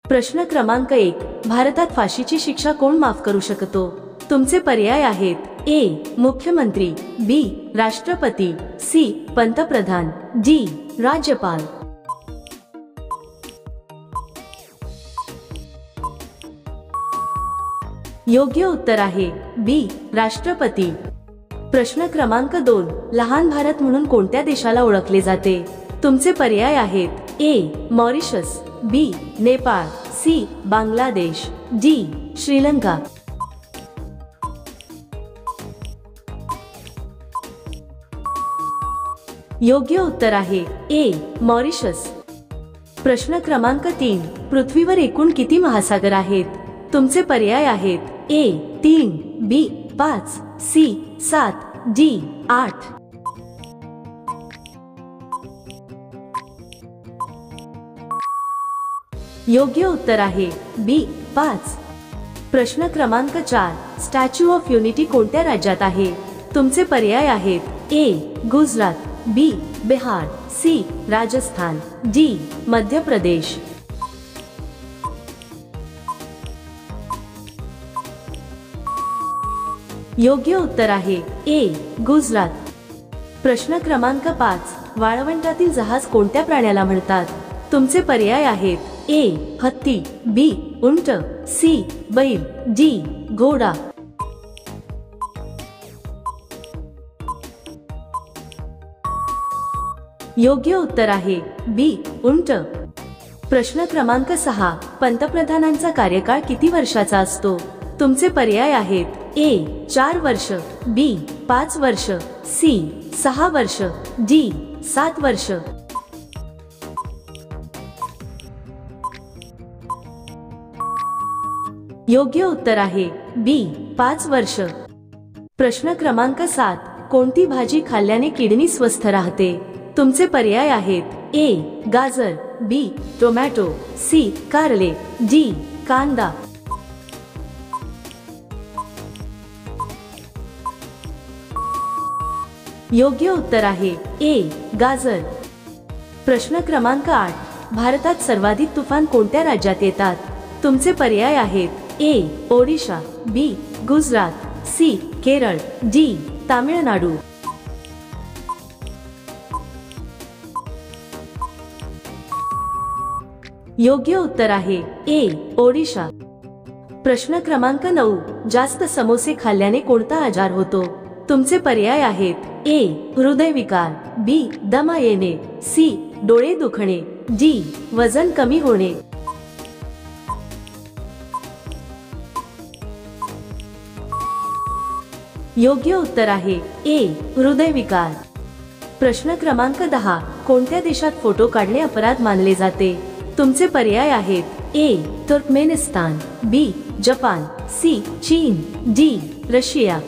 प्रश्न क्रमांक 1, भारतात फाशीची शिक्षा कोण माफ करू शकतो? तुमचे पर्याय आहेत: ए. मुख्यमंत्री, बी. राष्ट्रपती, सी. पंतप्रधान, डी. राज्यपाल. योग्य उत्तर आहे बी. राष्ट्रपती. प्रश्न क्रमांक 2, लहान भारत म्हणून कोणत्या देशाला ओळखले जाते? तुमचे पर्याय आहेत: ए. मॉरिशस, बी. नेपाळ, सी. बांगलादेश, डी. श्रीलंका. योग्य उत्तर आहे ए. मॉरिशस. प्रश्न क्रमांक 3, पृथ्वीवर एकूण किती महासागर आहेत? तुमचे पर्याय आहेत: ए. 3, बी. 5, सी. 7, डी. 8. योग्य उत्तर आहे बी. 5. प्रश्न क्रमांक 4, स्टॅच्यू ऑफ युनिटी कोणत्या राज्यात आहे? तुमचे पर्याय आहेत: ए. गुजरात, बी. बिहार, सी. राजस्थान, डी. मध्य प्रदेश. योग्य उत्तर आहे ए. गुजरात. प्रश्न क्रमांक 5, वाळवंटातील जहाज कोणत्या प्राण्याला म्हणतात? तुमचे पर्याय आहेत: ए. हत्ती, बी. उंट, सी. बैल, डी. घोडा. योग्य उत्तर आहे बी. उंट. प्रश्न क्रमांक 6, पंतप्रधानांचा कार्यकाळ किती वर्षाचा असतो? तुमचे पर्याय आहेत: ए. 4 वर्ष, बी. 5 वर्ष, सी. 6 वर्ष, डी. 7 वर्ष. योग्य उत्तर आहे बी. 5 वर्ष. प्रश्न क्रमांक 7, कोणती भाजी खाल्ल्याने किडनी स्वस्थ राहते? तुमचे पर्याय आहेत: ए. गाजर, बी. Tomato, C. कारले, डी. कांदा. योग्य उत्तर आहे ए. गाजर. प्रश्न क्रमांक 8, भारतात सर्वाधिक तुफान कोणत्या राज्यात येतात? तुमचे पर्याय आहेत: ए. ओडिशा, बी. गुजरात, सी. केरळ, डी. तामिळनाडू. योग्य उत्तर आहे ए. ओडिशा. प्रश्न क्रमांक 9, जास्त समोसे खाल्ल्याने कोणता आजार होतो? तुमचे पर्याय आहेत: ए. हृदयविकार, बी. दमा येणे, सी. डोळे दुखणे, डी. वजन कमी होणे. योग्य उत्तर आहे ए. हृदयविकार. प्रश्न क्रमांक 10, कोणत्या देशात फोटो काढणे अपराध मानले जाते? तुमचे पर्याय आहेत: A. Turkmenistan, B. Japan, C. चीन, डी. रशिया.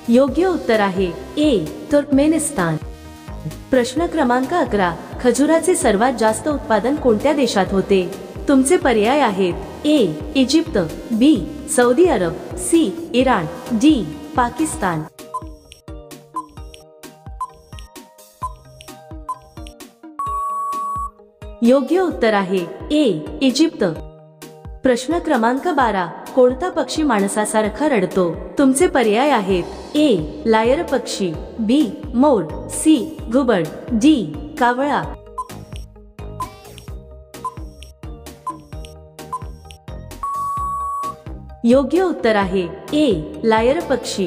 योग्य उत्तर आहे ए. तुर्कमेनिस्तान. प्रश्न क्रमांक 11, खजुराचे सर्वात जास्त उत्पादन कोणत्या देशात होते? तुमचे पर्याय आहेत: A. Egypt, B. Saudi Arab, C. Iran, D. Pakistan. योग्य उत्तर आहे ए. इजिप्त. प्रश्न क्रमांक 12, कोणता पक्षी माणसासारखा रडतो? तुमचे पर्याय आहेत: ए. लायर पक्षी, बी. मोर, सी. घुबड, डी. कावळा. योग्य उत्तर आहे ए. लायर पक्षी.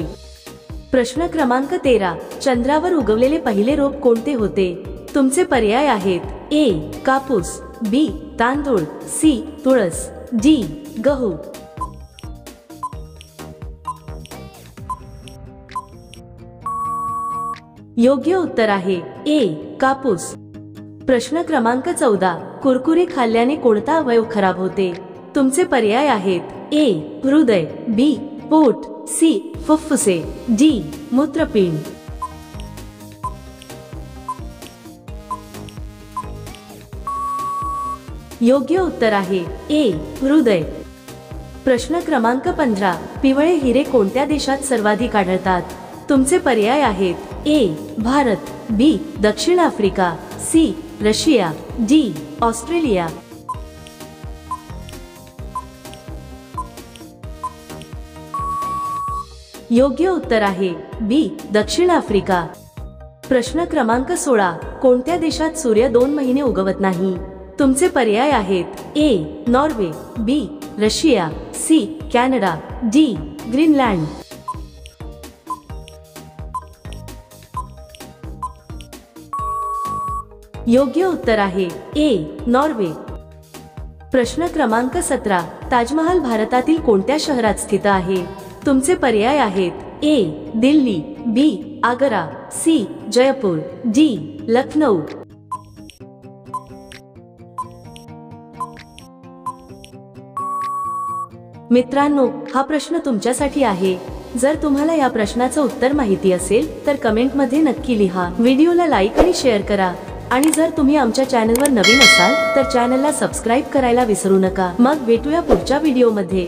प्रश्न क्रमांक 13, चंद्रावर उगवलेले पहिले रोप कोणते होते? तुमचे पर्याय आहेत: ए. कापूस, बी. तांदूळ, सी. तुळस, डी. गहू. योग्य उत्तर आहे ए. कापूस. प्रश्न क्रमांक 14, कुरकुरे खाल्ल्याने कोणता अवयव खराब होते? तुमचे पर्याय आहेत: ए. हृदय, बी. पोट, सी. फुफ्फुसे, डी. मूत्रपिंड. योग्य उत्तर आहे ए. हृदय. प्रश्न क्रमांक 15, पिवळे हिरे कोणत्या देशात सर्वाधिक आढळतात? तुमचे पर्याय आहेत: ए. भारत, बी दक्षिण आफ्रिका, सी रशिया, डी ऑस्ट्रेलिया. योग्य उत्तर आहे बी दक्षिण आफ्रिका. प्रश्न क्रमांक 16. कोणत्या देशात सूर्य 2 महिने उगवत नाही? तुमचे पर्याय आहेत A Norway, B Russia, C Canada, D Greenland. योग्य उत्तर आहे ए नॉर्वे. प्रश्न क्रमांक 17. ताजमहाल भारतातील कोणत्या शहरात स्थित आहे? तुमचे पर्याय आहेत ए दिल्ली, बी आग्रा, सी जयपूर, डी लखनौ. मित्रांनो, हा प्रश्न तुमच्यासाठी आहे. जर तुम्हाला या प्रश्नाचं उत्तर माहिती असेल तर कमेंटमध्ये नक्की लिहा. व्हिडिओला लाईक आणि शेअर करा. आणि जर तुम्ही आमच्या चॅनलवर नवीन असाल तर चॅनलला सबस्क्राईब करायला विसरू नका. मग भेटूया पुढच्या व्हिडिओमध्ये.